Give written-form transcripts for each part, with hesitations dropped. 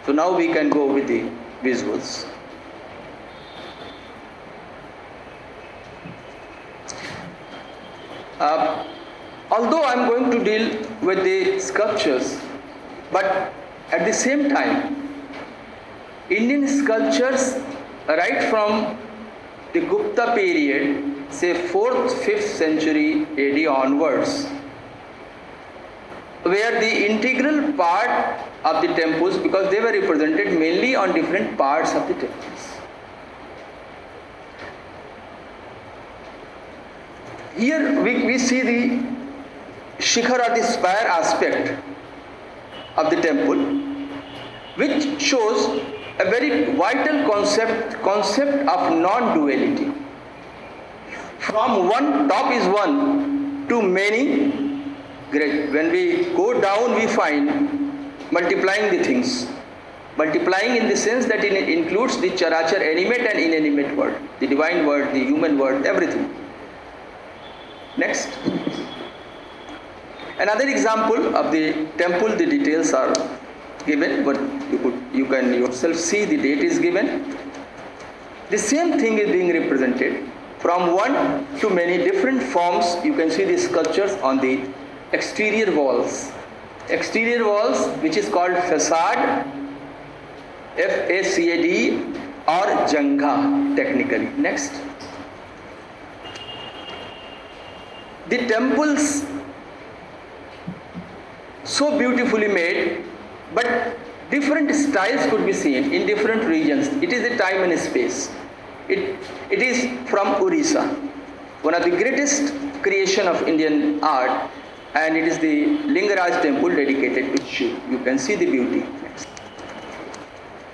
So now we can go with the visuals. Although I am going to deal with the sculptures, but at the same time, Indian sculptures right from the Gupta period, say 4th, 5th century AD onwards, were the integral part of the temples because they were represented mainly on different parts of the temples. Here we see the shikhar or the spire aspect of the temple, which shows a very vital concept of non-duality. From one, top is one, to many, great. When we go down, we find multiplying the things. Multiplying in the sense that it includes the charachar, animate and inanimate world, the divine world, the human world, everything. Next. Another example of the temple, the details are given, but you can yourself see the date is given. The same thing is being represented from one to many different forms. You can see the sculptures on the exterior walls. Exterior walls, which is called facade, F-A-C-A-D, or jangha technically. Next. The temples so beautifully made, but different styles could be seen in different regions. It is a time and space. It is from Orissa, one of the greatest creation of Indian art, and it is the Lingaraj temple dedicated to Shiv. You can see the beauty.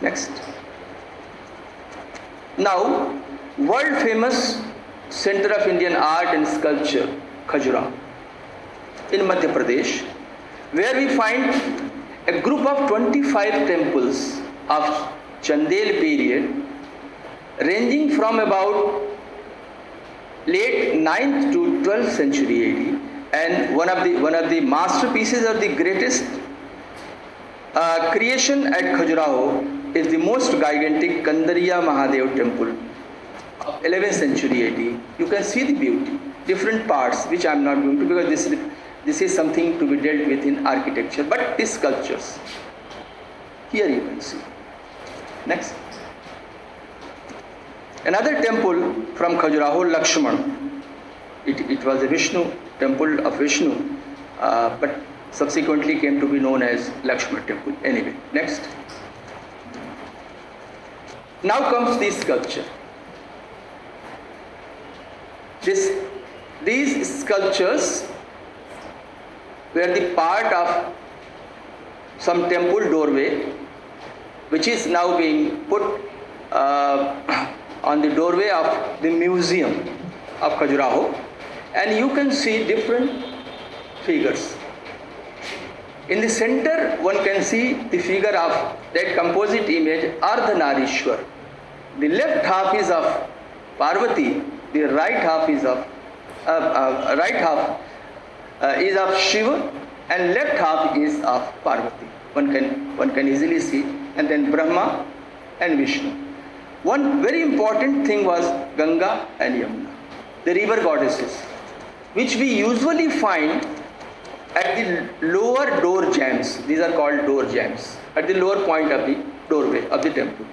Next. Now, world famous center of Indian art and sculpture, Khajuraho, in Madhya Pradesh, where we find a group of 25 temples of Chandel period, ranging from about late 9th to 12th century AD, and one of the masterpieces of the greatest creation at Khajuraho is the most gigantic Kandariya Mahadev temple of 11th century AD. You can see the beauty, different parts, which I am not going to, because this is something to be dealt with in architecture, but these sculptures, here you can see. Next. Another temple from Khajuraho, Lakshman. It was a Vishnu temple of Vishnu, but subsequently came to be known as Lakshman temple. Anyway, next. Now comes the sculpture. These sculptures were the part of some temple doorway, which is now being put on the doorway of the museum of Khajuraho, and you can see different figures. In the center, one can see the figure of that composite image, Ardhanarishwar. The left half is of Parvati, the right half is of is of Shiva, and left half is of Parvati. One can easily see, and then Brahma and Vishnu. One very important thing was Ganga and Yamuna, the river goddesses, which we usually find at the lower door jambs. These are called door jambs, at the lower point of the doorway of the temple,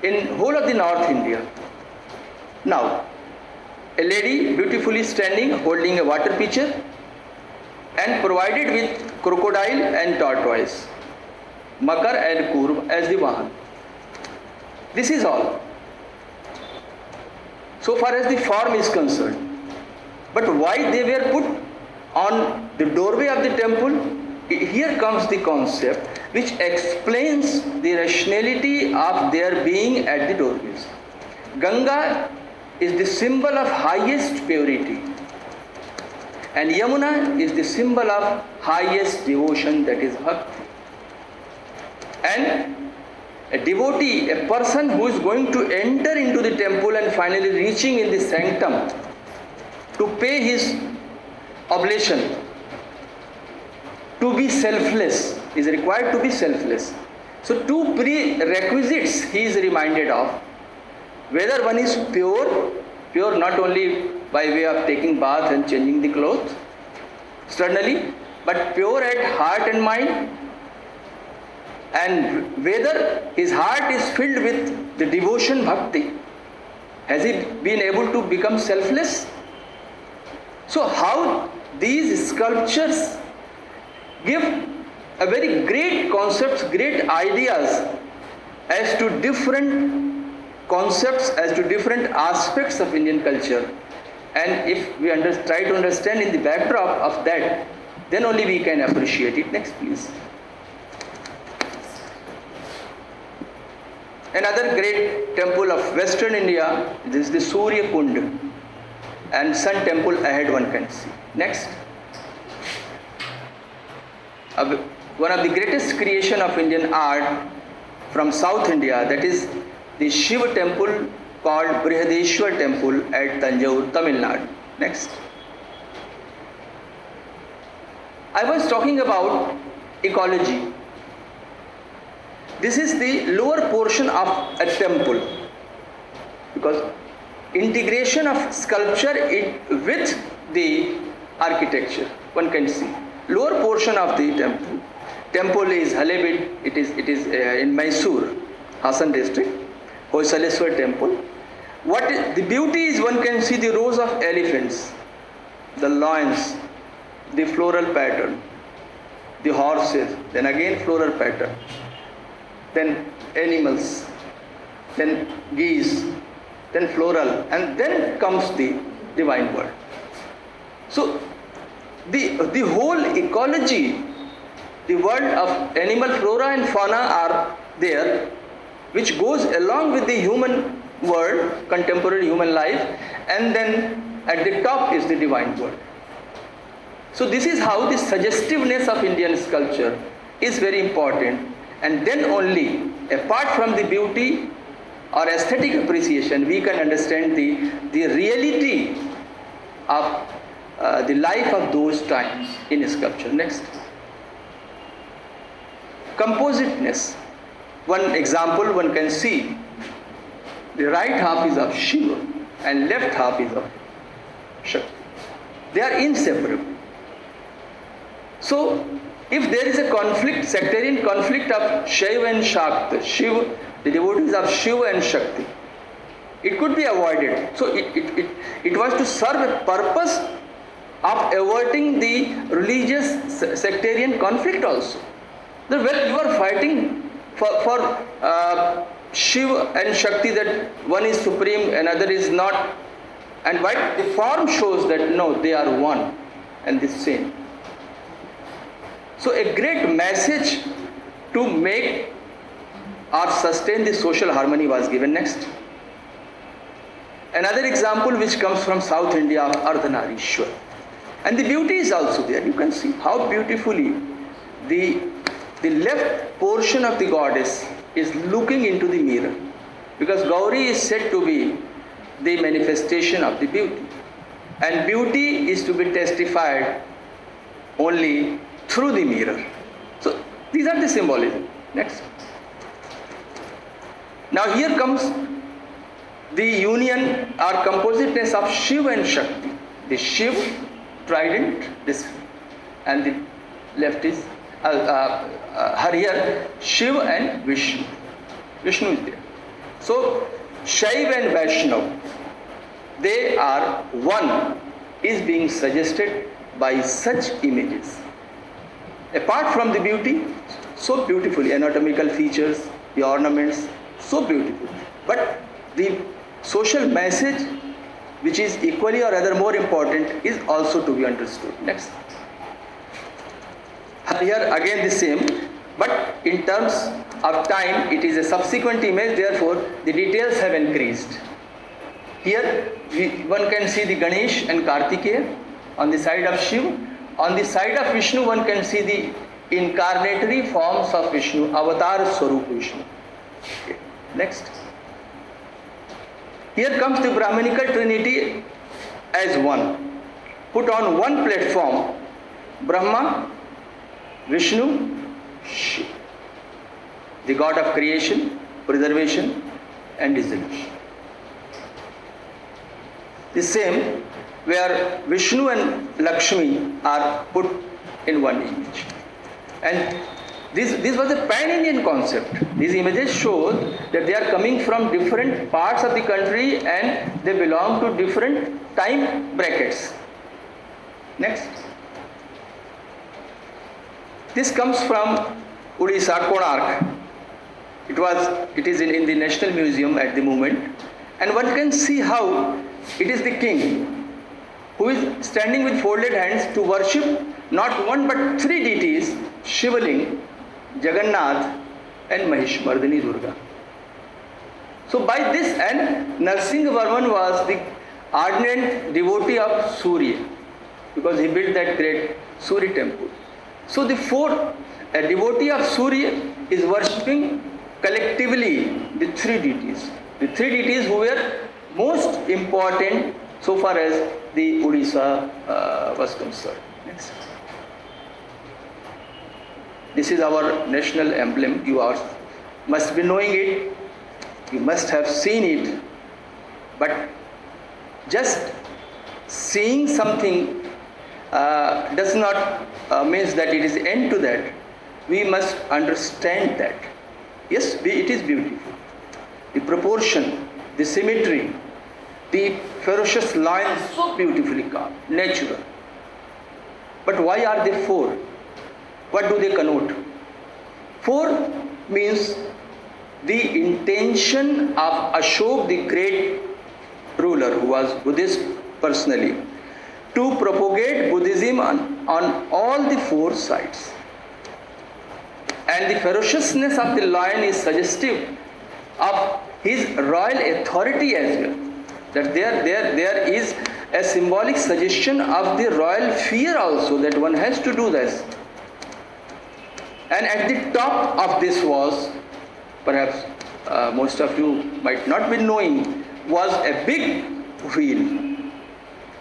in whole of the North India. Now, a lady beautifully standing holding a water pitcher and provided with crocodile and tortoise, Makar and Kurv as the Vahan. This is all, so far as the form is concerned. But why they were put on the doorway of the temple? Here comes the concept which explains the rationality of their being at the doorways. Ganga is the symbol of highest purity, and Yamuna is the symbol of highest devotion, that is bhakti. And a devotee, a person who is going to enter into the temple and finally reaching in the sanctum to pay his oblation, to be selfless, is required to be selfless. So two prerequisites he is reminded of. Whether one is pure not only by way of taking bath and changing the clothes externally, but pure at heart and mind, and whether his heart is filled with the devotion bhakti. Has he been able to become selfless? So how these sculptures give a very great concepts, great ideas as to different concepts, as to different aspects of Indian culture. And if we try to understand in the backdrop of that, then only we can appreciate it. Next, please. Another great temple of Western India is the Surya Kund, and Sun Temple ahead one can see. Next. One of the greatest creation of Indian art from South India, that is the Shiva temple called Brihadeshwar Temple at Tanjore, Tamil Nadu. Next. I was talking about ecology. This is the lower portion of a temple, because integration of sculpture with the architecture one can see. Lower portion of the temple. Temple is Halebid. It is in Mysore, Hassan district. Hoysaleswar temple. What is the beauty is one can see the rows of elephants, the lions, the floral pattern, the horses, then again floral pattern, then animals, then geese, then floral, and then comes the divine word. So the whole ecology, the world of animal flora and fauna are there, which goes along with the human world, contemporary human life, and then at the top is the divine word. So this is how the suggestiveness of Indian sculpture is very important, and then only, apart from the beauty or aesthetic appreciation, we can understand the reality of the life of those times in sculpture. Next. Compositeness. One example one can see, the right half is of Shiva and left half is of Shakti. They are inseparable. So if there is a conflict, sectarian conflict of Shiva and Shakti, Shiva, the devotees of Shiva and Shakti, it could be avoided. So it was to serve a purpose of averting the religious sectarian conflict also. Well, you are fighting for Shiva and Shakti, that one is supreme, another is not, and why the form shows that no, they are one and the same. So a great message to make or sustain the social harmony was given. Next. Another example which comes from South India of Ardhanarishwar. And the beauty is also there. You can see how beautifully the left portion of the goddess is looking into the mirror, because Gauri is said to be the manifestation of the beauty, and beauty is to be testified only through the mirror. So these are the symbolism. Next. Now here comes the union or compositeness of Shiva and Shakti. The Shiva trident, this, and the left is here Shiva and Vishnu. Vishnu is there. So Shaiva and Vaishnav, they are one, is being suggested by such images. Apart from the beauty, so beautifully, anatomical features, the ornaments, so beautiful. But the social message, which is equally or rather more important, is also to be understood. Next. Here again the same, but in terms of time it is a subsequent image, therefore the details have increased. Here one can see the Ganesh and Kartikeya on the side of Shiva. On the side of Vishnu one can see the incarnatory forms of Vishnu, Avatar Swarup Vishnu. Okay. Next. Here comes the Brahmanical Trinity as one. Put on one platform, Brahma, Vishnu, Shiva. the god of creation, preservation and dissolution. The same where Vishnu and Lakshmi are put in one image. And this was a pan-Indian concept. These images show that they are coming from different parts of the country and they belong to different time brackets. Next. This comes from Odisha, Konark. It is in the National Museum at the moment, and one can see how it is the king who is standing with folded hands to worship not one but three deities, Shivaling, Jagannath and Mahishmardini Durga. So by this, and Narasimhavarman was the ardent devotee of Surya because he built that great Surya temple. So a devotee of Surya is worshipping collectively the three deities. The three deities who were most important so far as the Odisha was concerned. Next. This is our national emblem. You must be knowing it. You must have seen it. But just seeing something does not means that it is end to that. We must understand that. Yes, it is beautiful. The proportion, the symmetry, the ferocious lines so beautifully carved, natural. But why are they four? What do they connote? Four means the intention of Ashok, the great ruler who was Buddhist personally, to propagate Buddhism on all the four sides. And the ferociousness of the lion is suggestive of his royal authority as well. That there is a symbolic suggestion of the royal fear also, that one has to do this. And at the top of this was, perhaps most of you might not be knowing, was a big wheel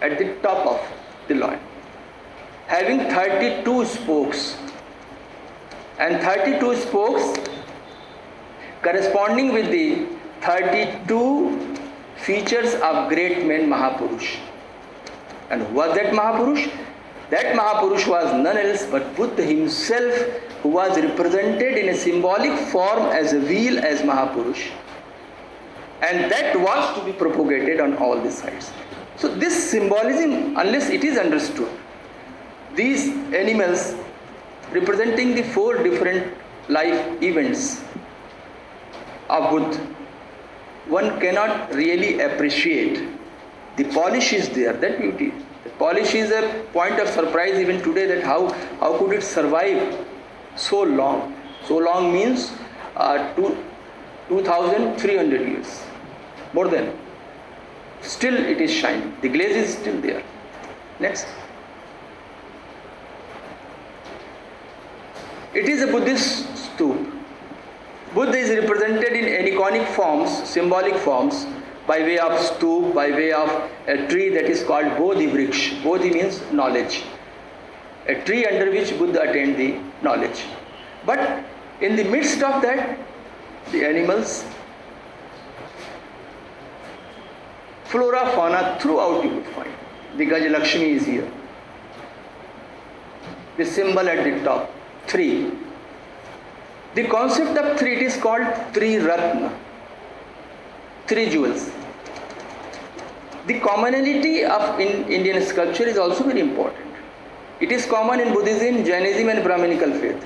at the top of the lion, having 32 spokes. And 32 spokes corresponding with the 32 features of great men Mahapurush. And who was that Mahapurush? That Mahapurush was none else but Buddha himself, who was represented in a symbolic form as a wheel as Mahapurush. And that was to be propagated on all the sides. So this symbolism, unless it is understood, these animals representing the four different life events of Buddha, one cannot really appreciate. The polish is there, that beauty. The polish is a point of surprise even today, that how could it survive so long? So long means 2,300 years, more than. Still it is shining. The glaze is still there. Next. It is a Buddhist stupa. Buddha is represented in aniconic forms, symbolic forms, by way of stupa, by way of a tree that is called Bodhi Vriksha. Bodhi means knowledge. A tree under which Buddha attained the knowledge. But in the midst of that, the animals, flora, fauna, throughout you would find. The Gaj Lakshmi is here. The symbol at the top. 3. The concept of 3, it is called Tri Ratna, 3 jewels. The commonality of Indian sculpture is also very important. It is common in Buddhism, Jainism and Brahminical faith.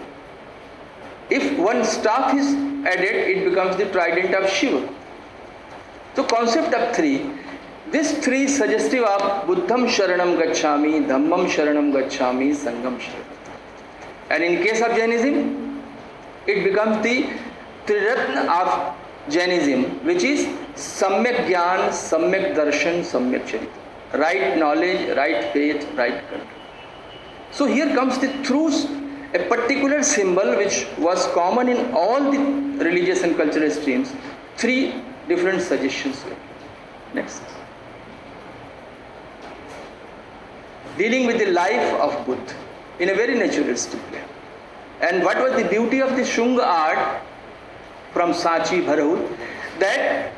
If one staff is added, it becomes the trident of Shiva. So concept of 3, this 3 is suggestive of Buddham Sharanam Gacchami, Dhammam Sharanam Gacchami, Sangham Sharanam. And in case of Jainism, it becomes the Triratna of Jainism, which is Samyak Gyan, Samyak Darshan, Samyak Charita. Right knowledge, right faith, right control. So here comes the truth, a particular symbol which was common in all the religious and cultural streams. 3 different suggestions. Next. Dealing with the life of Buddha in a very naturalistic way. And what was the beauty of the Shunga art? from Sanchi Bharahut, that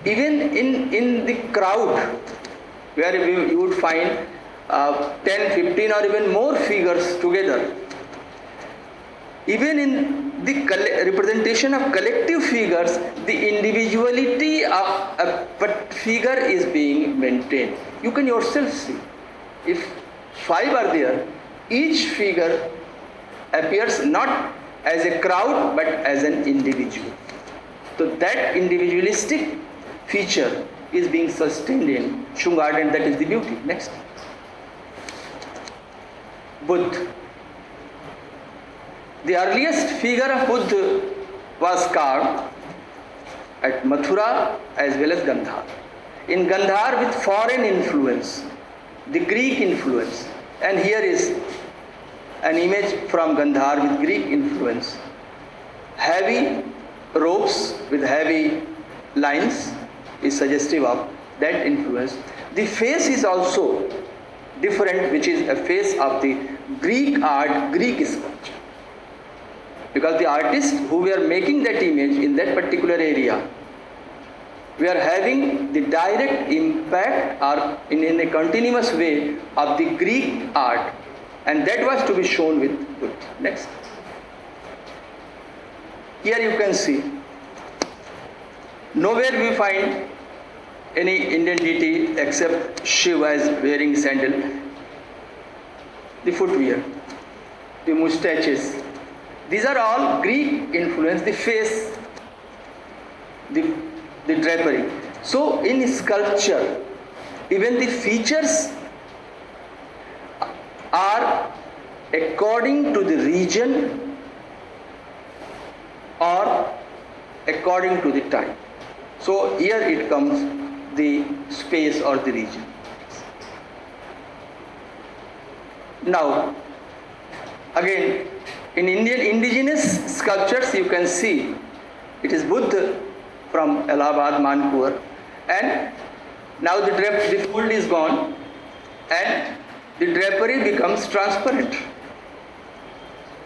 even in the crowd where you would find 10, 15 or even more figures together, even in the representation of collective figures, the individuality of a figure is being maintained. You can yourself see, if 5 are there, each figure appears not as a crowd but as an individual. So that individualistic feature is being sustained in Shungar, and that is the beauty. Next. Buddha. The earliest figure of Buddha was carved at Mathura as well as Gandhar. In Gandhar with foreign influence, the Greek influence, and here is an image from Gandhar with Greek influence. Heavy ropes with heavy lines is suggestive of that influence. The face is also different, which is a face of the Greek art, Greek sculpture. Because the artists who were making that image in that particular area, we are having the direct impact or in a continuous way of the Greek art, and that was to be shown with Buddha. Next. Here you can see, nowhere we find any Indian deity except Shiva as wearing sandal. The footwear, the mustaches, these are all Greek influence, the face, the drapery. So in sculpture, even the features are according to the region or according to the time. So here it comes the space or the region. Now, again, in Indian indigenous sculptures, you can see it is Buddha from Allahabad, Manpur, and now the fold is gone and the drapery becomes transparent.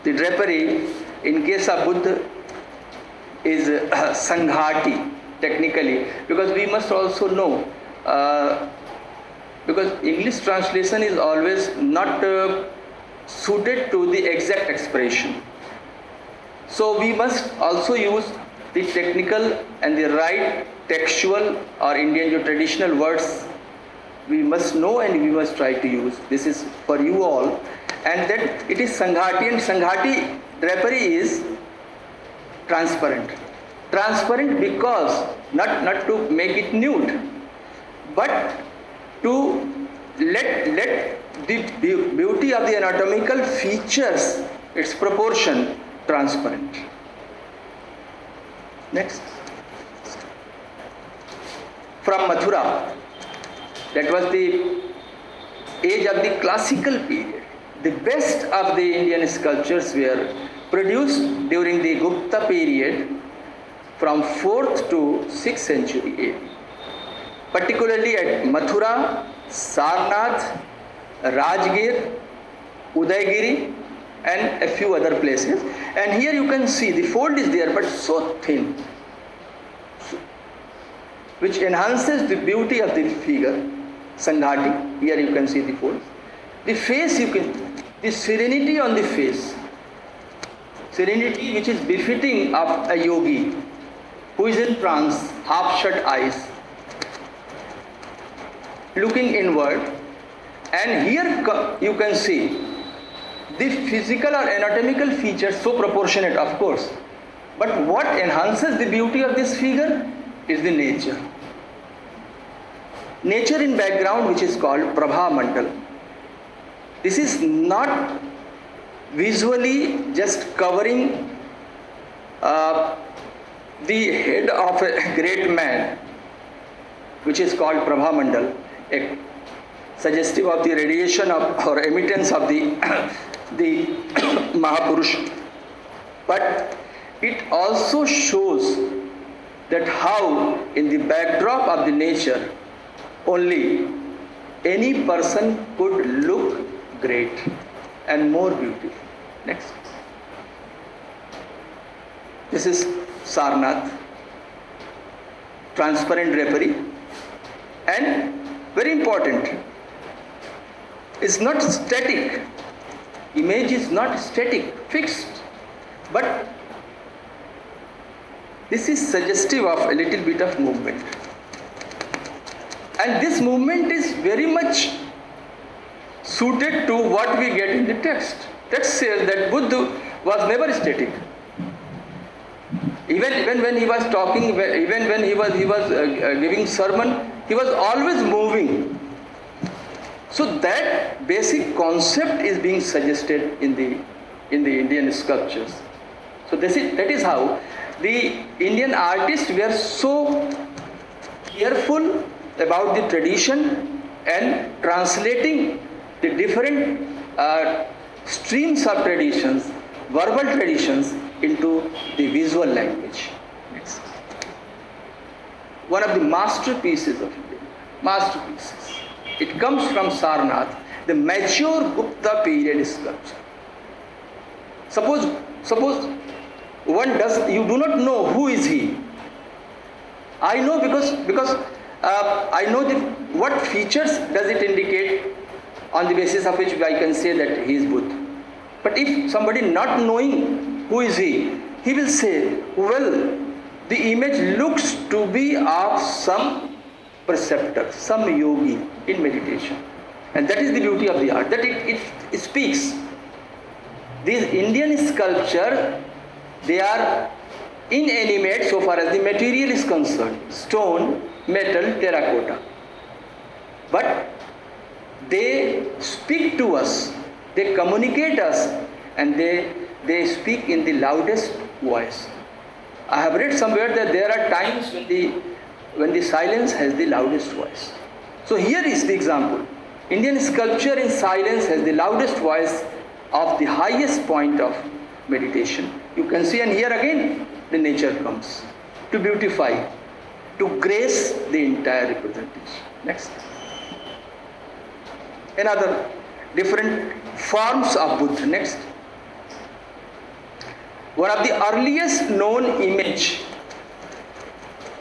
The drapery in case of Buddha is Sanghati technically, because we must also know, because English translation is always not suited to the exact expression. So we must also use the technical and the right textual or Indian traditional words. We must know and we must try to use. This is for you all. And that it is Sanghati, and Sanghati drapery is transparent. Transparent because not to make it nude, but to let the beauty of the anatomical features, its proportion, transparent. Next. From Mathura, that was the age of the classical period. The best of the Indian sculptures were produced during the Gupta period from 4th to 6th century AD, particularly at Mathura, Sarnath, Rajgir, Udaygiri, and a few other places. And here you can see the fold is there, but so thin, which enhances the beauty of the figure. Sanghati, here you can see the fold. The face, the serenity on the face, serenity which is befitting of a yogi who is in trance, half shut eyes, looking inward. And here you can see the physical or anatomical features so proportionate, of course, but what enhances the beauty of this figure is the nature. Nature in background, which is called Prabha Mandal. This is not visually just covering the head of a great man, which is called Prabha Mandal, suggestive of the radiation of or emittance of the Mahapurush, but it also shows that how in the backdrop of the nature only any person could look great and more beautiful. Next. This is Sarnath, transparent drapery, and very important, it's not static. Image is not static, fixed, but this is suggestive of a little bit of movement. And this movement is very much suited to what we get in the text. Text says that Buddha was never static. Even when he was talking, even when he was giving sermon, he was always moving. So that basic concept is being suggested in the Indian sculptures. So that is how the Indian artists were so careful about the tradition and translating the different streams of traditions, verbal traditions, into the visual language. Next. One of the masterpieces of India. Masterpieces. It comes from Sarnath, the mature Gupta period sculpture. Suppose you do not know who is he. I know because I know what features does it indicate, on the basis of which I can say that he is Buddha. But if somebody not knowing who is he will say, well, the image looks to be of some preceptor, some yogi in meditation. And that is the beauty of the art, that it speaks. These Indian sculpture, they are inanimate so far as the material is concerned, stone, metal, terracotta. But they speak to us, they communicate us, and they speak in the loudest voice. I have read somewhere that there are times when the silence has the loudest voice. So here is the example. Indian sculpture in silence has the loudest voice of the highest point of meditation. You can see, and here again the nature comes to beautify, to grace the entire representation. Next. Another different forms of Buddha. Next. One of the earliest known image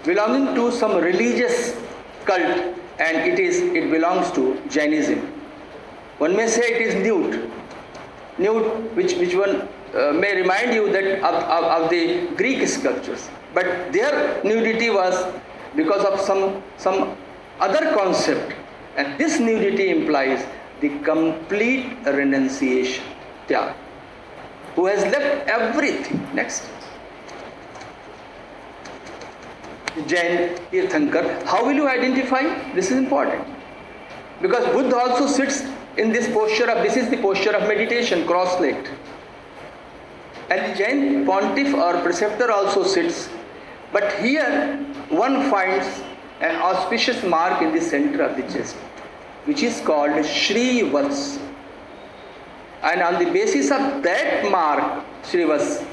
belonging to some religious cult, and it belongs to Jainism. One may say it is nude, which one may remind you that of the Greek sculptures, but their nudity was because of some other concept, and this nudity implies the complete renunciation. Tyag, who has left everything. Next. Jain Tirthankar. How will you identify? This is important, because Buddha also sits in this posture this is the posture of meditation, cross-legged. And the Jain pontiff or preceptor also sits. But here one finds an auspicious mark in the center of the chest, which is called Shri Vats. And on the basis of that mark, Shri Vats,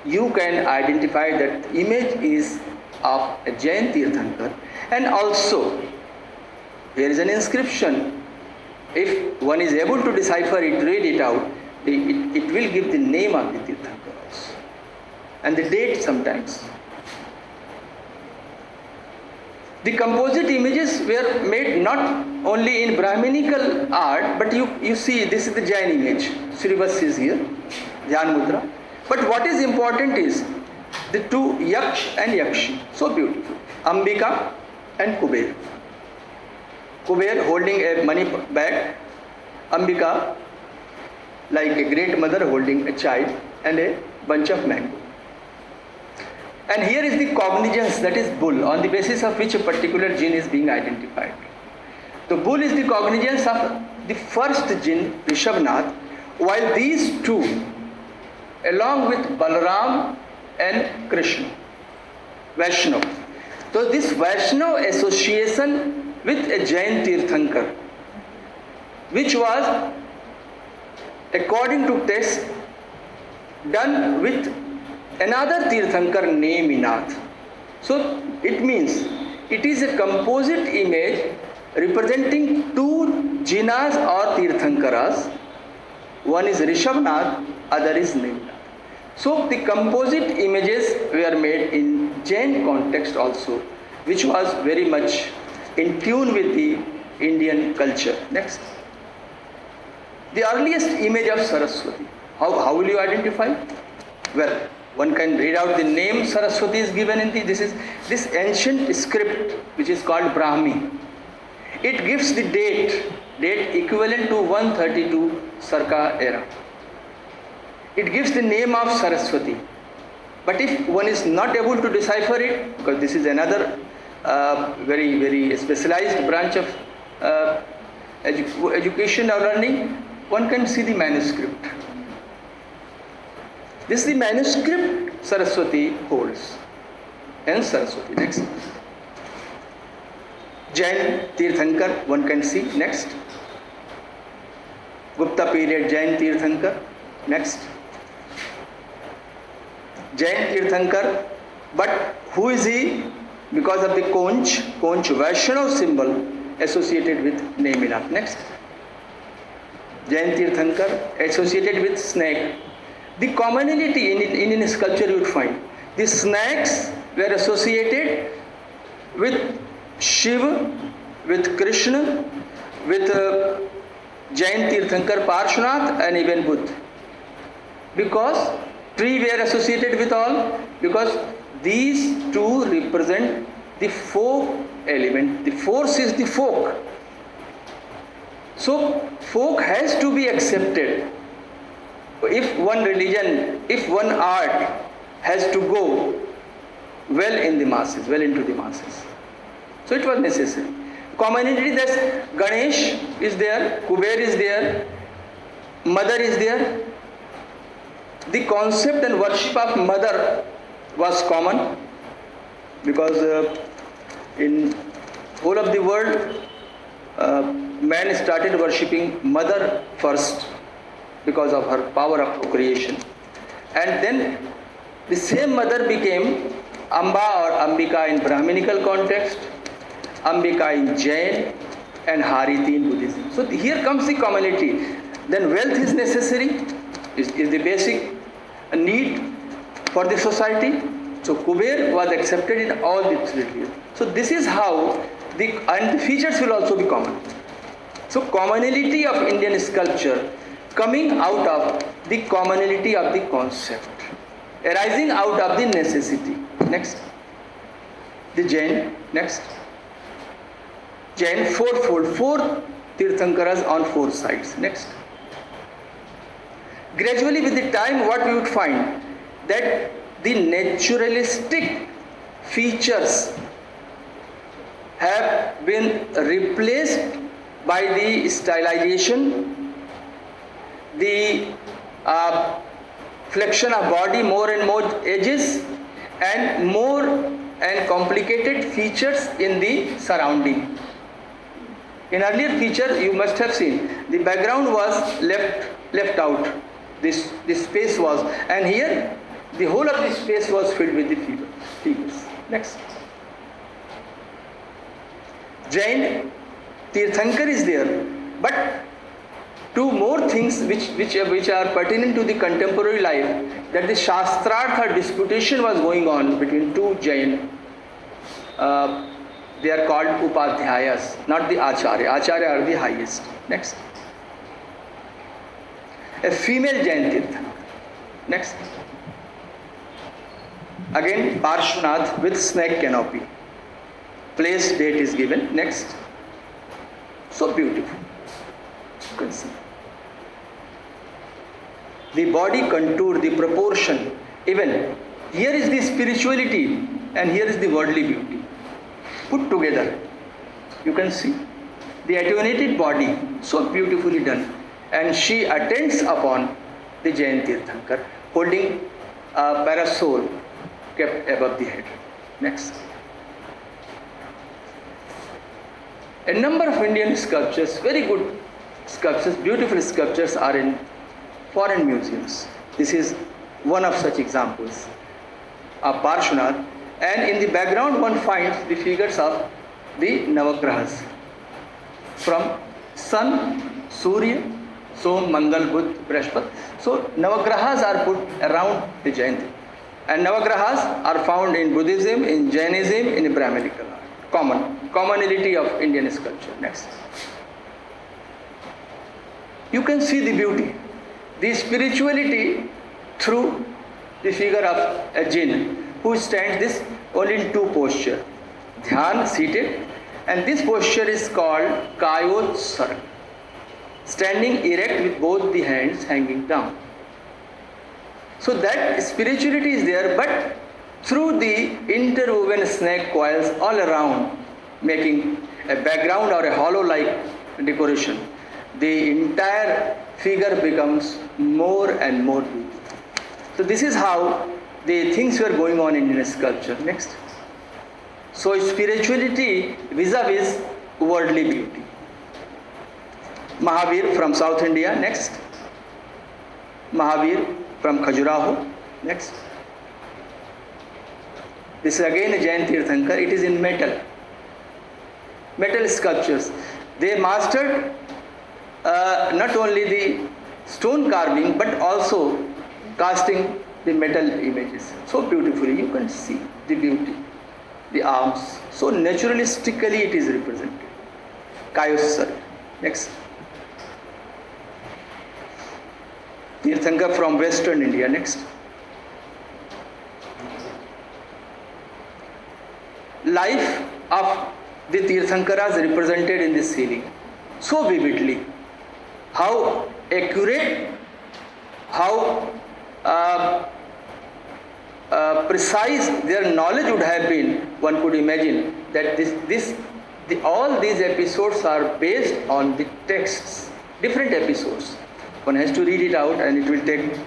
you can identify that the image is of a Jain Tirthankar. And also, there is an inscription. If one is able to decipher it, read it out, it will give the name of the Tirthankar also, and the date sometimes. The composite images were made not only in Brahminical art, but you see, this is the Jain image. Shri Vats is here, Dhyan Mudra. But what is important is the two Yaksh and Yakshi, so beautiful. Ambika and Kuber. Kuber holding a money bag, Ambika like a great mother holding a child and a bunch of mango. And here is the cognizance, that is bull, on the basis of which a particular jinn is being identified. The bull is the cognizance of the first jinn, Rishabhnath, while these two, along with Balaram and Krishna, Vaishnav. So this Vaishnav association with a Jain Tirthankar, which was, according to text, done with another Tirthankar named Nath. So it means it is a composite image representing two Jinas or Tirthankaras. One is Rishabhnath, other is Nimnath. So the composite images were made in Jain context also, which was very much in tune with the Indian culture. Next. The earliest image of Saraswati. How will you identify? Well, one can read out the name Saraswati is given in this ancient script which is called Brahmi. It gives the date equivalent to 132 Sarka era. It gives the name of Saraswati. But if one is not able to decipher it, because this is another very, very specialized branch of education or learning, one can see the manuscript. This is the manuscript Saraswati holds. And Saraswati. Next. Jain Tirthankar, one can see. Next. Gupta period Jain Tirthankar. Next. Jain Tirthankar. But who is he? Because of the conch Vaishnav symbol associated with Neminak. Next. Jain Tirthankar associated with snake. The commonality in Indian sculpture you would find. The snakes were associated with Shiva, with Krishna, with Jain Tirthankar Parshvanath and even Buddha. Because tree were associated with all, because these two represent the folk element. The force is the folk. So folk has to be accepted. If one religion, if one art has to go well in the masses, well into the masses. So it was necessary. Commonality, that's Ganesh is there, Kuber is there, Mother is there. The concept and worship of Mother was common because in whole of the world, man started worshipping Mother first because of her power of procreation, and then the same Mother became Amba or Ambika in Brahminical context, Ambika in Jain, and Hariti in Buddhism. So here comes the commonality. Then wealth is necessary, is the basic need for the society. So Kuber was accepted in all the three religions. So this is how and the features will also be common. So commonality of Indian sculpture coming out of the commonality of the concept, arising out of the necessity. Next. The Jain. Next. Jain fourfold, four Tirthankaras on four sides. Next. Gradually with the time what we would find that the naturalistic features have been replaced by the stylization, the flexion of body, more and more edges, and more and complicated features in the surrounding. In earlier feature you must have seen the background was left out. This space was, and here the whole of the space was filled with the figures. Next. Jain Tirthankar is there, but two more things which are pertinent to the contemporary life, that the Shastrartha disputation was going on between two Jain. They are called Upadhyayas, not the Acharya. Acharya are the highest. Next. A female Jain Tirthankar. Next. Again Parshvanath with snake canopy. Place, date is given. Next. So beautiful. You can see. The body contour, the proportion, even here is the spirituality and here is the worldly beauty. Put together. You can see the attenuated body, so beautifully done. And she attends upon the Jain Tirthankar holding a parasol kept above the head. Next. A number of Indian sculptures, very good sculptures, beautiful sculptures are in foreign museums. This is one of such examples of Parshvanath, and in the background one finds the figures of the Navagrahas from Sun, Surya, Som, Mangal, Buddha, Brahspati. So Navagrahas are put around the Jayanti. And Navagrahas are found in Buddhism, in Jainism, in Brahminical art. Commonality of Indian sculpture. Next. You can see the beauty, the spirituality through the figure of a jinn who stands this only in two postures. Dhyan, seated, and this posture is called Kayotsarga, standing erect with both the hands hanging down. So that spirituality is there, but through the interwoven snake coils all around, making a background or a hollow-like decoration, the entire figure becomes more and more beautiful. So this is how the things were going on in Indian sculpture. Next. So spirituality vis-a-vis worldly beauty. Mahavir from South India. Next. Mahavir from Khajuraho. Next. This is again a Jain Tirthankar. It is in metal. Metal sculptures. They mastered not only the stone carving but also casting the metal images. So beautifully you can see the beauty, the arms. So naturalistically it is represented. Kayotsarga. Next. Tirthankar from Western India. Next. Life of the Tirthankaras represented in this ceiling so vividly. How accurate, how precise their knowledge would have been. One could imagine that all these episodes are based on the texts, different episodes. One has to read it out and it will take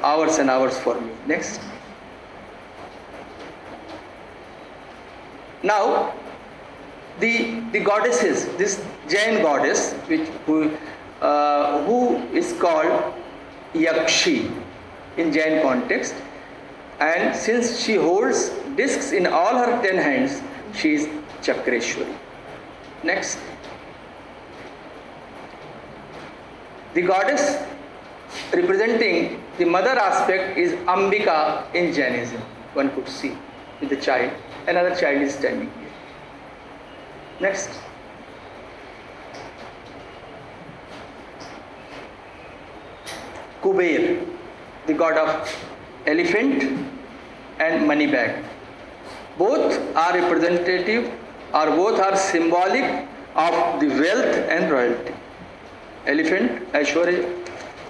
hours and hours for me. Next. Now, the goddesses, this Jain goddess, who is called Yakshi in Jain context, and since she holds discs in all her 10 hands, she is Chakreshwari. Next. The goddess representing the mother aspect is Ambika in Jainism. One could see with the child. Another child is standing here. Next. Kuber, the god of elephant and money bag. Both are representative or both are symbolic of the wealth and royalty. Elephant ऐश्वर्य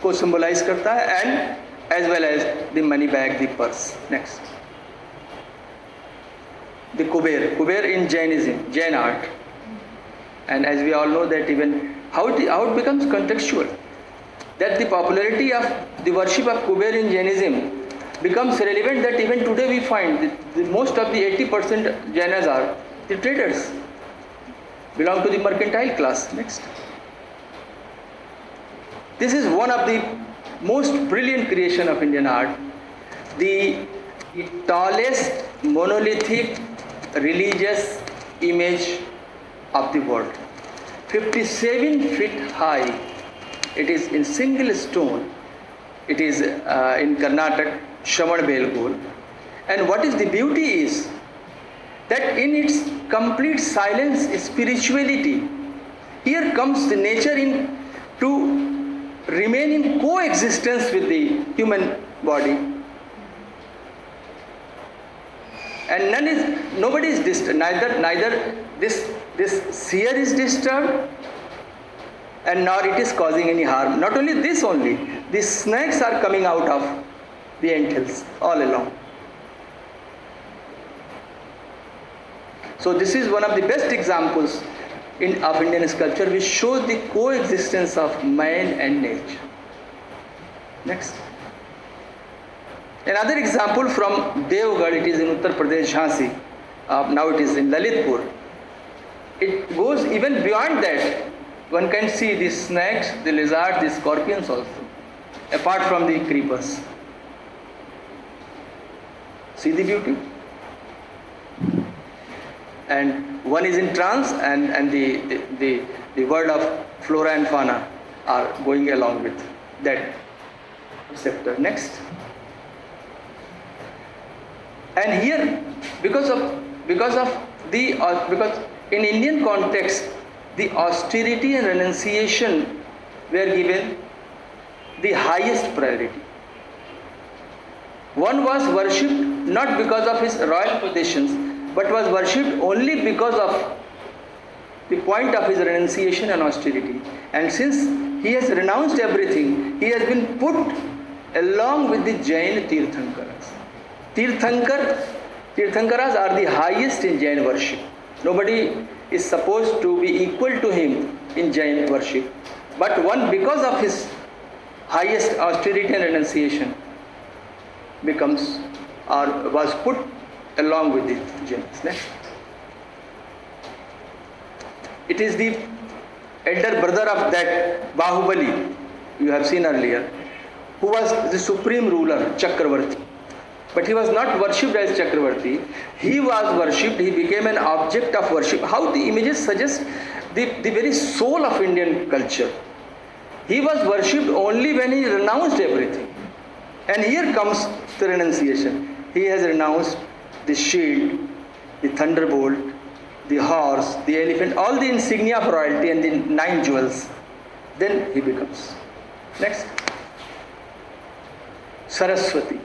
को symbolize करता है and as well as the money bag, the purse. Next. The Kuber in Jainism, Jain art. And as we all know that even how it becomes contextual. That the popularity of the worship of Kuber in Jainism becomes relevant that even today we find that most of the 80% Jainas are the traders, belong to the mercantile class. Next. This is one of the most brilliant creation of Indian art, the tallest monolithic religious image of the world. 57 feet high. It is in single stone. It is in Karnataka, Shravanbelgol. And what is the beauty is that in its complete silence, spirituality, here comes the nature in to remain in coexistence with the human body. And nobody is disturbed. Neither this seer is disturbed, and nor it is causing any harm. Not only this only, the snakes are coming out of the entrails all along. So this is one of the best examples of Indian sculpture which shows the coexistence of man and nature. Next. Another example from Devgarh, it is in Uttar Pradesh, Jhansi. Now it is in Lalitpur. It goes even beyond that. One can see the snakes, the lizards, the scorpions also, apart from the creepers. See the beauty? And one is in trance, and the world of flora and fauna are going along with that sector. Next. And here, because in Indian context, the austerity and renunciation were given the highest priority. One was worshipped not because of his royal possessions, but was worshipped only because of the point of his renunciation and austerity. And since he has renounced everything, he has been put along with the Jain Tirthankaras. Tirthankaras are the highest in Jain worship. Nobody is supposed to be equal to him in Jain worship. But one, because of his highest austerity and renunciation, becomes or was put along with the Jains. Next. It is the elder brother of that Bahubali you have seen earlier, who was the supreme ruler, Chakravarti. But he was not worshipped as Chakravarti. He was worshipped, he became an object of worship. How the images suggest the very soul of Indian culture. He was worshipped only when he renounced everything. And here comes the renunciation. He has renounced the shield, the thunderbolt, the horse, the elephant, all the insignia of royalty and the 9 jewels. Then he becomes. Next. Saraswati.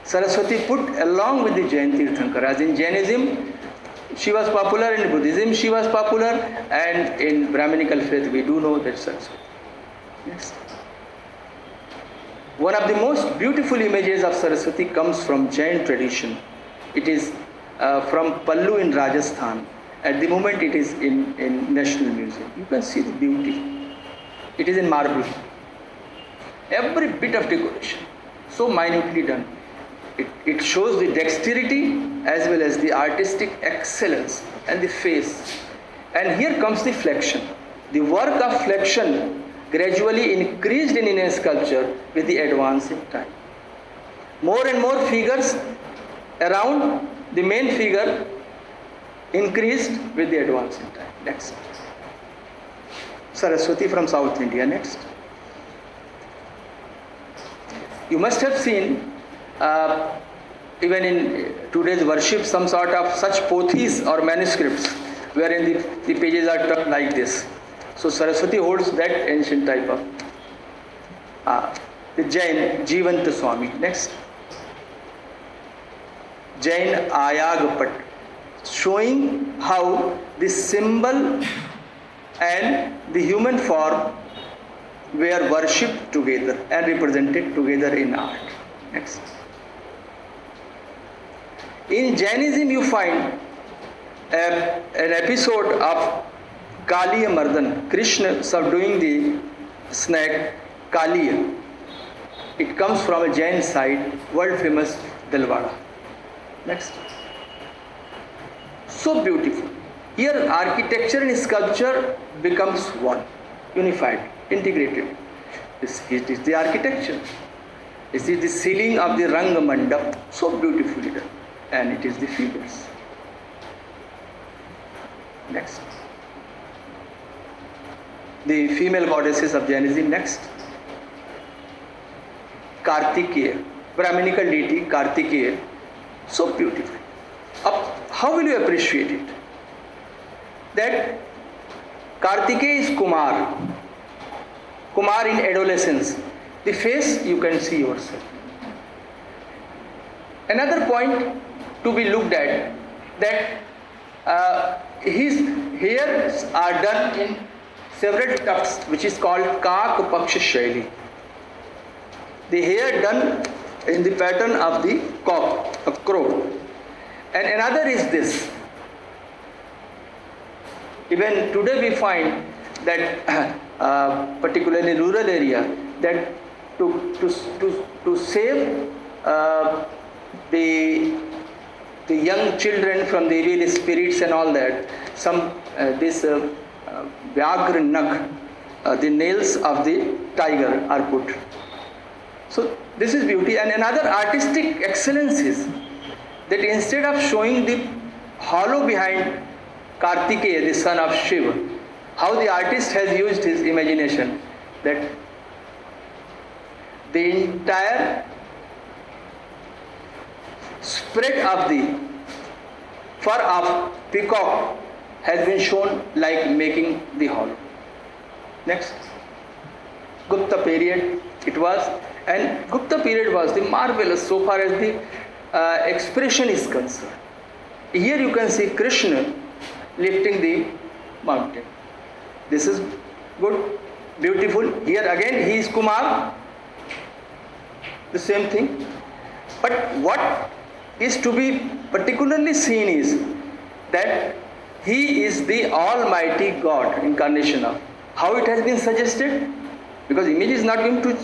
Saraswati put along with the Jain Tirthankaras. In Jainism, she was popular. In Buddhism, she was popular. And in Brahminical faith, we do know that Saraswati. Next. One of the most beautiful images of Saraswati comes from Jain tradition. It is from Pallu in Rajasthan. At the moment it is in National Museum. You can see the beauty. It is in marble. Every bit of decoration, so minutely done. It shows the dexterity as well as the artistic excellence and the face. And here comes the flexion. The work of flexion gradually increased in Indian sculpture with the advance in time. More and more figures around the main figure increased with the advance in time. Next. Saraswati from South India. Next. You must have seen even in today's worship some sort of such pothis or manuscripts wherein the pages are turned like this. So Saraswati holds that ancient type of the Jain Jivanta Swami. Next. Jain Ayagpat, showing how the symbol and the human form were worshipped together and represented together in art. Next. In Jainism you find an episode of Kaliya Mardan, Krishna subduing the snake Kaliya. It comes from a Jain side, world famous Dalwada. Next. So beautiful. Here architecture and sculpture becomes one, unified, integrated. It is the architecture. This is the ceiling of the Rang Mandap, so beautifully done. And it is the figures. Next. The female goddesses of Jainism. Next. Kartikeya, Brahminical deity Kartikeya, so beautiful. How will you appreciate it? That Kartikeya is Kumar. Kumar in adolescence. The face you can see yourself. Another point to be looked at, that his hairs are done in several tufts, which is called Kaak Paksha Shaili. The hair done in the pattern of the cock, a crow. And another is this. Even today we find that particularly in rural area, that to save the young children from the evil spirits and all that, some this Vyagra Nag, the nails of the tiger are put. So this is beauty. And another artistic excellence is that instead of showing the hollow behind Kartikeya, the son of Shiva, how the artist has used his imagination, that the entire spread of the fur of peacock has been shown like making the hollow. Next, Gupta period it was, and Gupta period was the marvelous so far as the expression is concerned. Here you can see Krishna lifting the mountain. This is good, beautiful. Here again he is Kumar, the same thing. But what is to be particularly seen is that he is the Almighty God, incarnation of. How it has been suggested? Because image is not going to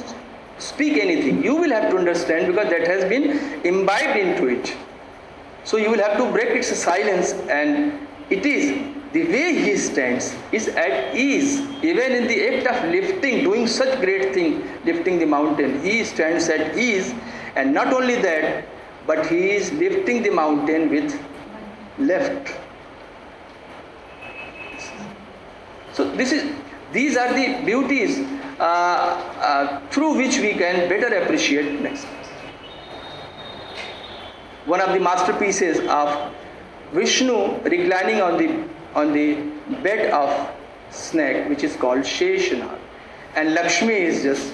speak anything. You will have to understand, because that has been imbibed into it. So you will have to break its silence, and it is the way he stands is at ease. Even in the act of lifting, doing such great thing, lifting the mountain, he stands at ease. And not only that, but he is lifting the mountain with left. So these are the beauties through which we can better appreciate. Next, one of the masterpieces of Vishnu reclining on the bed of snake, which is called Sheshanag, and Lakshmi is just.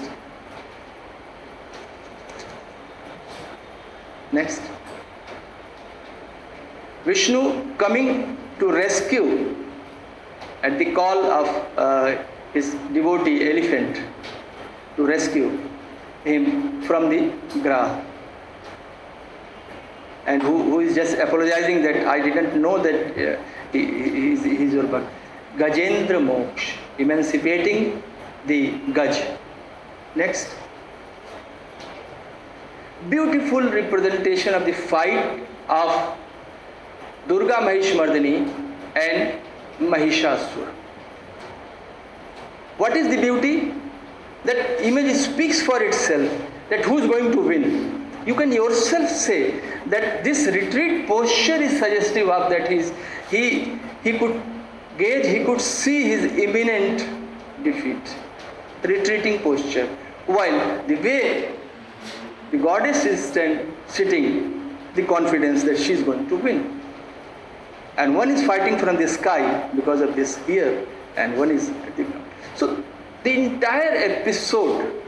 Next, Vishnu coming to rescue at the call of his devotee elephant, to rescue him from the graph, and who is just apologizing that I didn't know that he's your bhakt. Gajendra Moksha, emancipating the Gaj. Next, beautiful representation of the fight of Durga Mahishmardani and Mahishasura. What is the beauty? That image speaks for itself, that who is going to win. You can yourself say that this retreat posture is suggestive of that he could gauge, he could see his imminent defeat. Retreating posture. While the way the goddess is sitting, the confidence that she is going to win. And one is fighting from the sky because of this here, and one is at the ground. So the entire episode,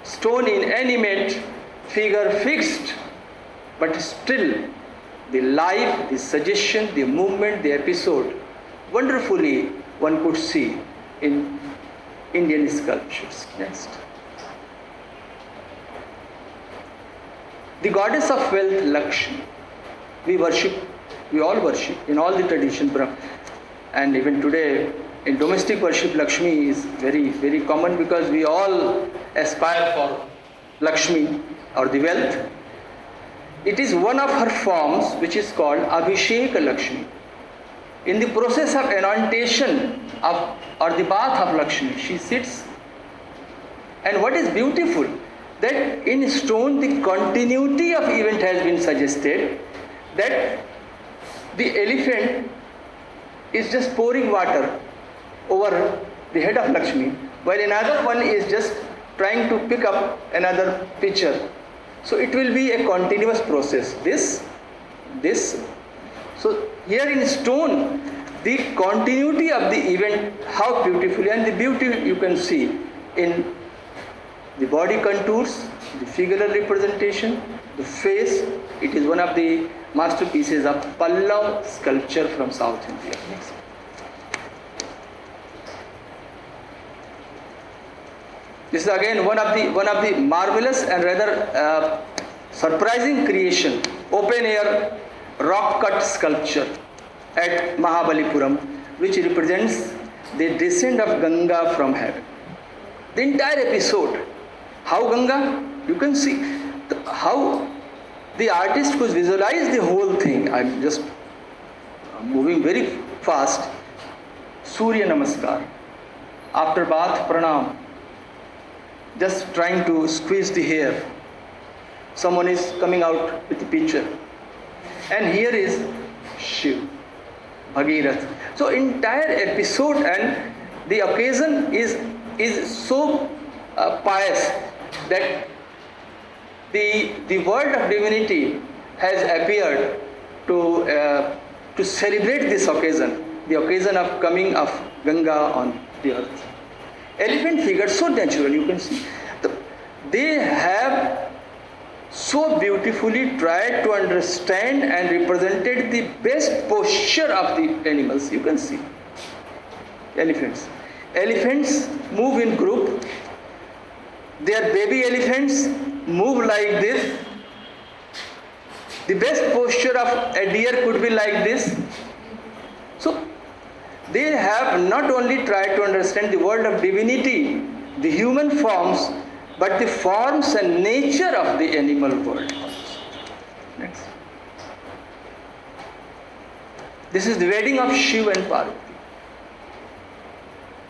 stone inanimate, figure fixed, but still the life, the suggestion, the movement, the episode, wonderfully one could see in Indian sculptures. Next. The goddess of wealth, Lakshmi. We all worship in all the tradition, and even today in domestic worship, Lakshmi is very, very common, because we all aspire for Lakshmi or the wealth. It is one of her forms which is called Abhishek Lakshmi. In the process of anointation or the bath of Lakshmi, she sits. And what is beautiful, that in stone the continuity of event has been suggested, that the elephant is just pouring water over the head of Lakshmi, while another one is just trying to pick up another pitcher. So it will be a continuous process. This. So here in stone, the continuity of the event, how beautifully, and the beauty you can see in the body contours, the figural representation, the face. It is one of the masterpieces of Pallav sculpture from South India. Next. This is again one of the marvelous and rather surprising creation, open air rock cut sculpture at Mahabalipuram, which represents the descent of Ganga from heaven. The entire episode, how Ganga, you can see how the artist could visualize the whole thing. I'm just moving very fast. Surya Namaskar, after bath pranam, just trying to squeeze the hair. Someone is coming out with a pitcher. And here is Shiv, Bhagirath. So entire episode and the occasion is so pious that the word of divinity has appeared to celebrate this occasion, the occasion of coming of Ganga on the earth. Elephant figures so natural, you can see. They have so beautifully tried to understand and represented the best posture of the animals. You can see elephants. Elephants move in group. Their baby elephants move like this. The best posture of a deer could be like this. So they have not only tried to understand the world of divinity, the human forms, but the forms and nature of the animal world. Next. This is the wedding of Shiva and Parvati.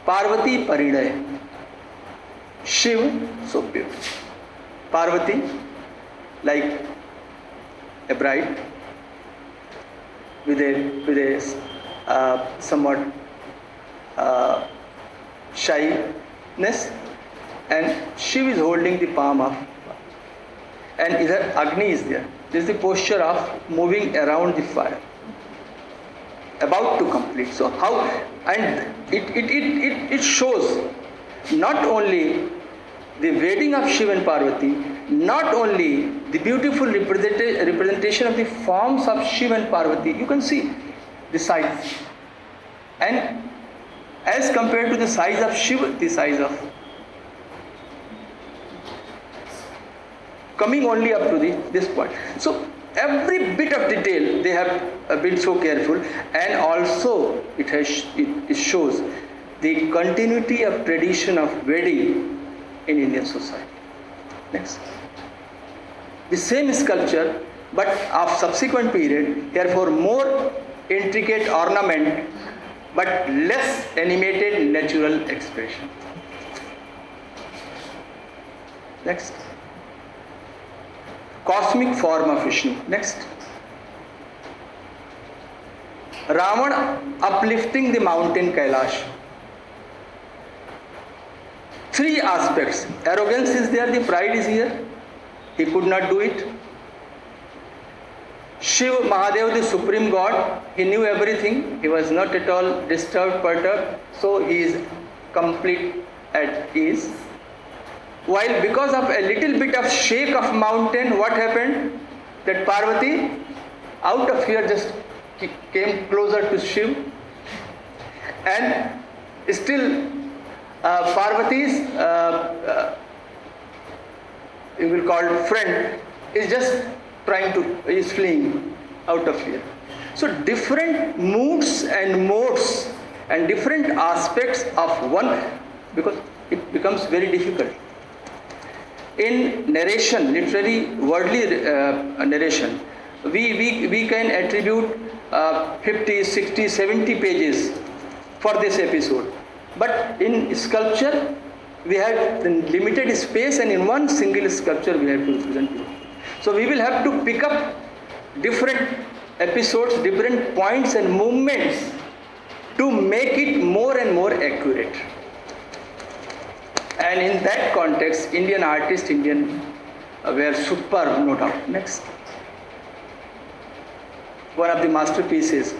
Parvati Pariday. Shiva, so beautiful. Parvati, like a bride with a somewhat shyness, and Shiva is holding the palm of, and either Agni is there. This is the posture of moving around the fire, about to complete. So how, and it shows not only the wedding of Shiva and Parvati, not only the beautiful representation of the forms of Shiva and Parvati, you can see the size, and as compared to the size of Shiva, the size of, coming only up to this point. So every bit of detail they have been so careful, and also it shows the continuity of tradition of wedding in Indian society. Next. The same sculpture, but of subsequent period, therefore more intricate ornament, but less animated natural expression. Next. Cosmic form of Vishnu. Next. Ravan uplifting the mountain Kailash. Three aspects. Arrogance is there, the pride is here. He could not do it. Shiva, Mahadev, the supreme god, he knew everything. He was not at all disturbed, perturbed. So he is complete at ease. While because of a little bit of shake of mountain, what happened? That Parvati, out of fear, just came closer to Shiva. And still Parvati's, you will call it friend, is just is fleeing out of fear. So different moods and modes and different aspects of one, because it becomes very difficult. In narration, literary, worldly narration, we can attribute 50, 60, 70 pages for this episode. But in sculpture, we have limited space, and in one single sculpture we have to represent it. So we will have to pick up different episodes, different points and movements to make it more and more accurate. And in that context, Indian artists, were superb, no doubt. Next. One of the masterpieces,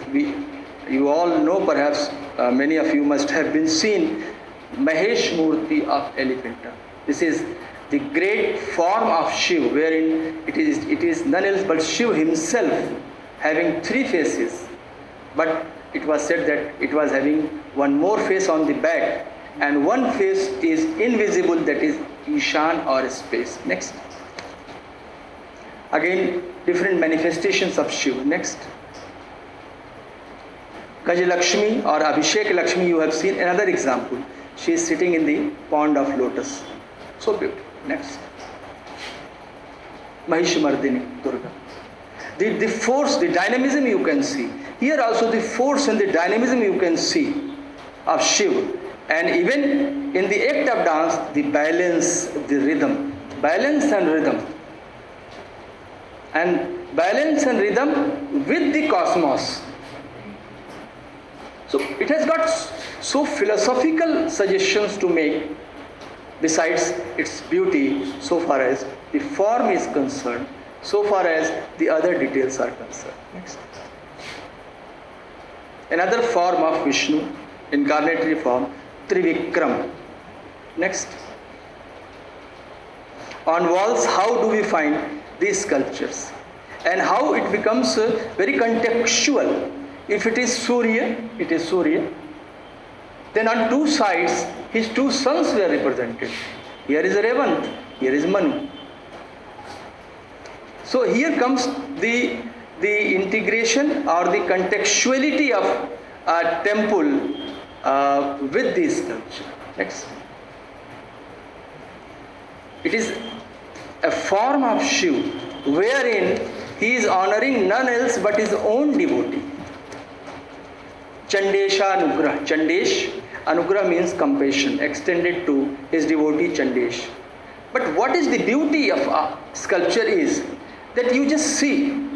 you all know, perhaps many of you must have been seen, Mahesh Murti of Elephanta. This is the great form of Shiva, wherein it is none else but Shiva himself having three faces. But it was said that it was having one more face on the back, and one face is invisible, that is Ishan or space. Next. Again, different manifestations of Shiva. Next. Gajalakshmi or Abhishek Lakshmi, you have seen another example. She is sitting in the pond of lotus. So beautiful. Next. Mahishmardini, Durga. The force, the dynamism you can see. Here also the force and the dynamism you can see of Shiva. And even in the act of dance, the balance, the rhythm. Balance and rhythm. And balance and rhythm with the cosmos. So it has got so philosophical suggestions to make, besides its beauty so far as the form is concerned. so far as the other details are concerned. Next. Another form of Vishnu, incarnatory form, Trivikram. Next. On walls, how do we find these sculptures? And how it becomes very contextual. If it is Surya, it is Surya. Then on two sides, his two sons were represented. Here is Revant, here is Manu. So here comes the integration or the contextuality of a temple with this sculpture. Next. It is a form of Shiva wherein he is honoring none else but his own devotee. Chandesha Anugrah. Chandesh, Anugrah means compassion, extended to his devotee Chandesh. But what is the beauty of a sculpture is that you just see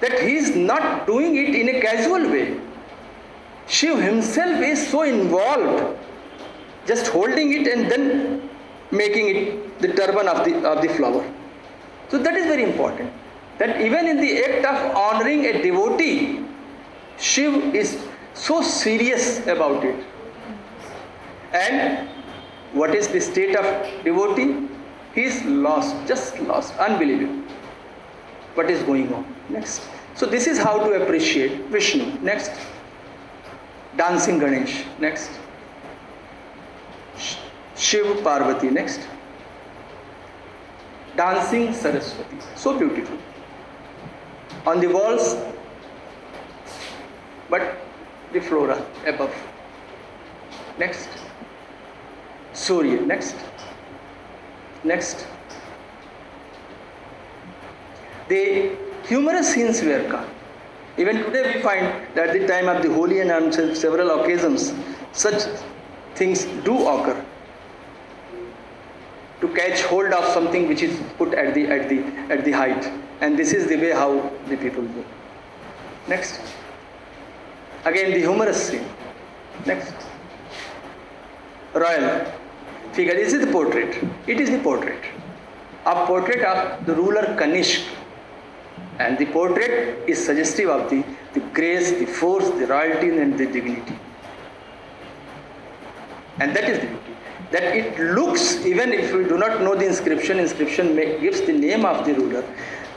that he is not doing it in a casual way. Shiva himself is so involved, just holding it and then making it the turban of the flower. So that is very important. That even in the act of honoring a devotee, Shiva is so serious about it. And what is the state of devotee? He is lost, just lost, unbelievable. What is going on? Next. So this is how to appreciate Vishnu. Next. Dancing Ganesh. Next. Shiv Parvati. Next. Dancing Saraswati. So beautiful. On the walls, but the flora above. Next. Surya. Next. Next. The humorous scenes were come. Even today we find that at the time of the Holi and on several occasions, such things do occur. To catch hold of something which is put at the height, and this is the way how the people do. Next. Again the humorous scene. Next. Royal figure. This is the portrait. It is the portrait. A portrait of the ruler Kanishk. And the portrait is suggestive of the grace, the force, the royalty and the dignity. And that is the beauty. That it looks, even if we do not know the inscription gives the name of the ruler.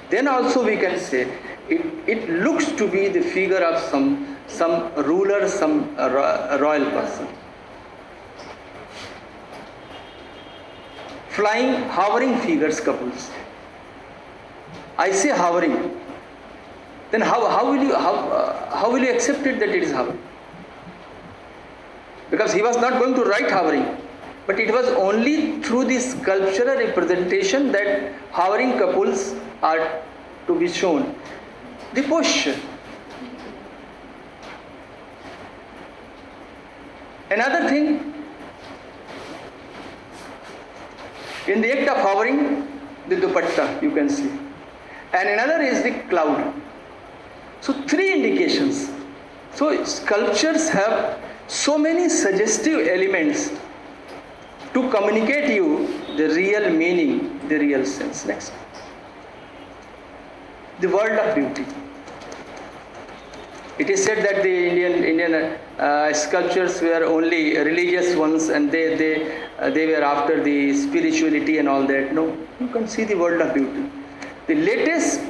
Then also we can say it looks to be the figure of some ruler, some royal person. Flying, hovering figures, couples. I say hovering. Then how will you accept it that it is hovering? Because he was not going to write hovering, but it was only through the sculptural representation that hovering couples are to be shown. The posture. Another thing, in the act of hovering, the dupatta you can see. And another is the cloud. So three indications. So sculptures have so many suggestive elements to communicate you the real meaning, the real sense. Next. The world of beauty. It is said that the Indian sculptures were only religious ones, and they were after the spirituality and all that. No, you can see the world of beauty. The latest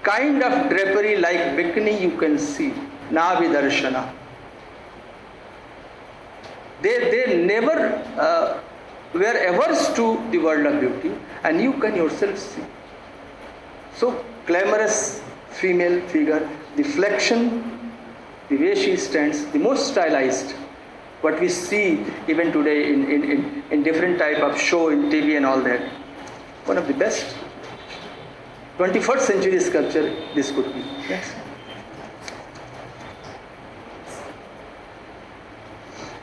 kind of drapery like Bikini you can see, Navi Darshana. They never were averse to the world of beauty, and you can yourself see. So glamorous female figure, the flexion, the way she stands, the most stylized, what we see even today in different type of show in TV and all that. One of the best. 21st century sculpture this could be. Yes.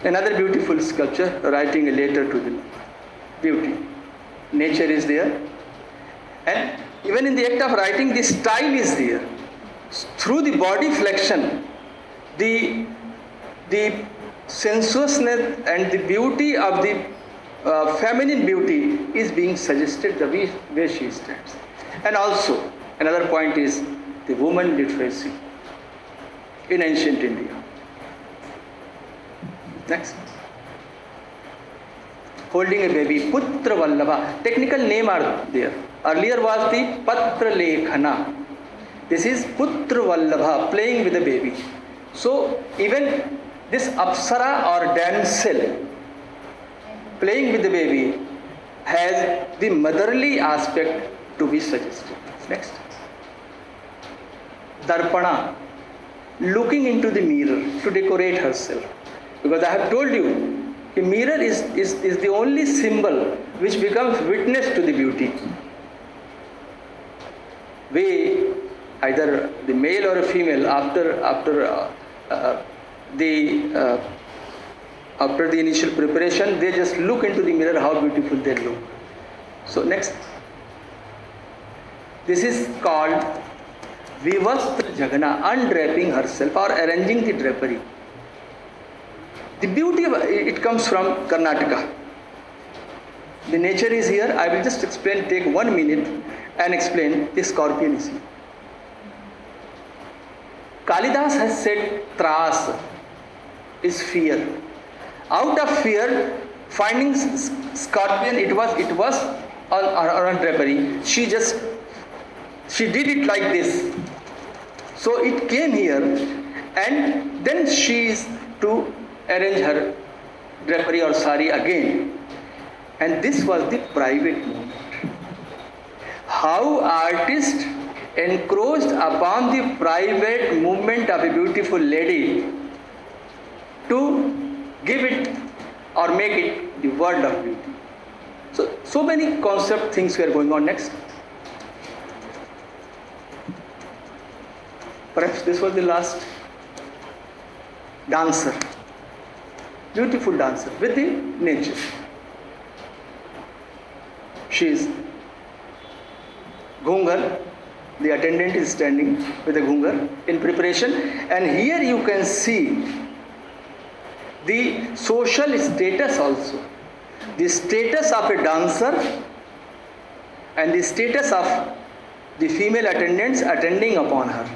Another beautiful sculpture writing a letter to the beauty. Nature is there, and even in the act of writing, the style is there. Through the body flexion, the sensuousness and the beauty of the feminine beauty is being suggested the way she stands. And also Another point is the woman literacy in ancient India. Next. Holding a baby, Putra Vallabha. Technical name are there. Earlier was the Patra Lekhana. This is Putra Vallabha, playing with the baby. So even this Apsara or damsel playing with the baby has the motherly aspect to be suggested. Next. Darpana, looking into the mirror to decorate herself. Because I have told you, the mirror is the only symbol which becomes witness to the beauty. We, either the male or a female, after the initial preparation, they just look into the mirror how beautiful they look. So next. This is called Vivastra Jagana, undraping herself or arranging the drapery. The beauty of it comes from Karnataka. The nature is here. I will just explain, take 1 minute and explain the scorpion is here. Kalidas has said Tras is fear. Out of fear, finding scorpion, it was on drapery. She did it like this. So it came here, and then she is to arrange her drapery or sari again. And this was the private moment. How artist encroached upon the private movement of a beautiful lady to give it or make it the world of beauty. So many concept things were going on. Next. Perhaps this was the last dancer. Beautiful dancer with the nature. She is ghungar. The attendant is standing with a ghungar in preparation, and here you can see the social status also. The status of a dancer and the status of the female attendants attending upon her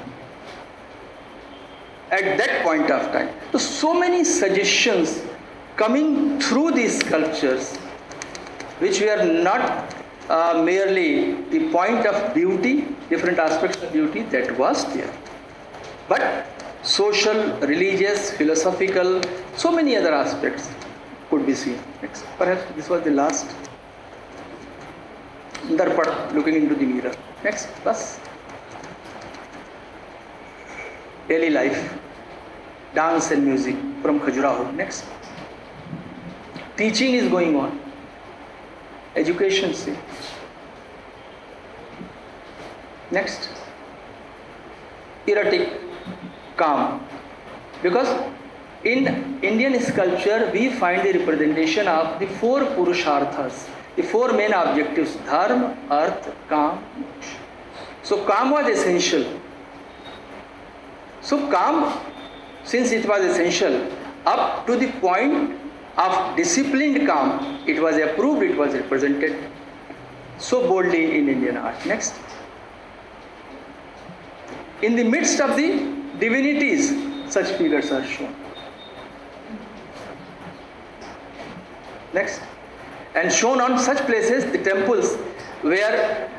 at that point of time. So many suggestions coming through these sculptures, which were not merely the point of beauty, different aspects of beauty that was there, but social, religious, philosophical, so many other aspects could be seen. Next. Perhaps this was the last. Darpana, looking into the mirror. Next, plus. Daily life, dance and music from Khajuraho. Next. Teaching is going on. Education, see. Next. Erotic, calm. Because in Indian sculpture, we find the representation of the 4 Purusharthas, the 4 main objectives: Dharma, Artha, Kam, Moksha. So calm was essential. So calm, since it was essential, up to the point of disciplined calm, it was approved, it was represented so boldly in Indian art. Next. In the midst of the divinities, such figures are shown. Next. And shown on such places, the temples, where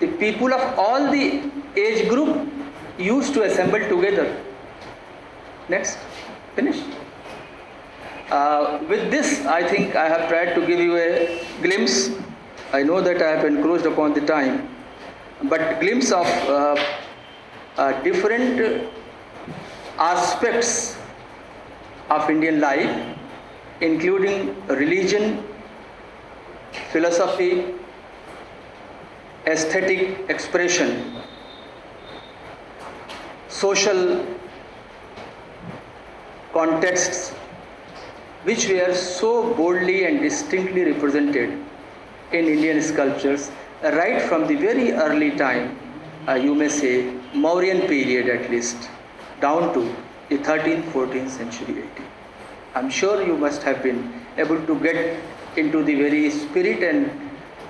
the people of all the age group used to assemble together. Next. Finished. With this, I think I have tried to give you a glimpse. I know that I have encroached upon the time, but glimpse of different aspects of Indian life, including religion, philosophy, aesthetic expression, social contexts, which were so boldly and distinctly represented in Indian sculptures right from the very early time, you may say Mauryan period at least, down to the 13th, 14th century AD. I'm sure you must have been able to get into the very spirit, and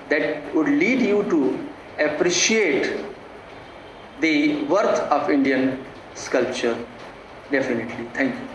that would lead you to appreciate the worth of Indian sculpture. Definitely. Thank you.